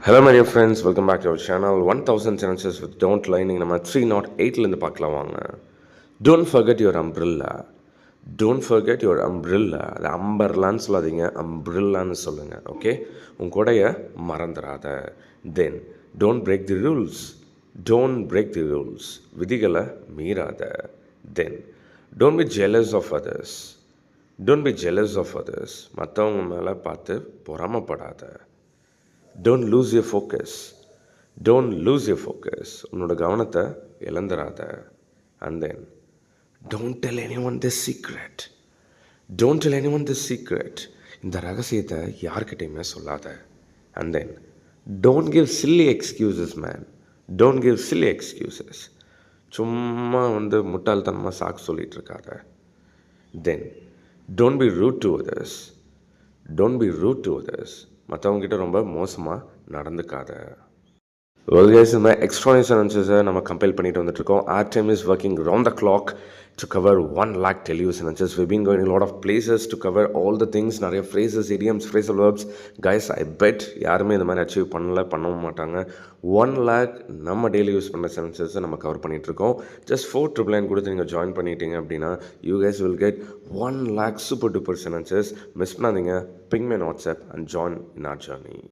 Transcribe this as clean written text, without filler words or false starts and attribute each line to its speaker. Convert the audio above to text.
Speaker 1: Hello my dear friends, welcome back to our channel 1000 sentences with don't lining நம்ம 308லேருந்து பார்க்கலாம் வாங்க. Don't forget your umbrella. Don't forget your umbrella. அது அம்பர்லான்னு சொல்லாதீங்க, அம்ப்ரில்லான்னு சொல்லுங்கள். Okay, உன் கூடைய மறந்துடாத. தென் don't break the rules. Don't break the rules. விதிகளை மீறாத. Then don't be jealous of others. Don't be jealous of others. மற்றவங்க மேலே பார்த்து பொறாமப்படாத. Don't lose your focus. Don't lose your focus. உன்னோட கவனத்தை இழந்துடாத. And then, don't tell anyone this secret. Don't tell anyone this secret. இந்த ரகசியத்தை யார்கிட்டையுமே சொல்லாத. And then, don't give silly excuses, man. Don't give silly excuses. சும்மா முட்டாள்தனமாக சாக்கு சொல்லிட்டு இருக்காத. Then, don't be rude to others. Don't be rude to others. மற்றவங்ககிட்ட ரொம்ப மோசமாக நடந்துக்காத. Well guys, இந்த மாதிரி எக்ஸ்ட்ரானிக் சென்டென்சஸை நம்ம கம்பைல் பண்ணிட்டு வந்துட்டுருக்கோம். Our team is working round the clock to cover 1 lakh Telugu sentences. We've been going a lot of places to cover all the things. நிறைய phrases, idioms, phrasal verbs. Guys, I bet யாருமே இந்த மாதிரி achieve பண்ணவும் மாட்டாங்க. 1 lakh நம்ம daily use பண்ணுற சென்டென்சஸை நம்ம cover பண்ணிகிட்ருக்கோம். ஜஸ்ட் 499 கொடுத்து நீங்கள் ஜாயின் பண்ணிட்டீங்க அப்படின்னா you guys will get 1 lakh super duper sentences. Miss பண்ணாதீங்க. Ping me on WhatsApp and join in our journey.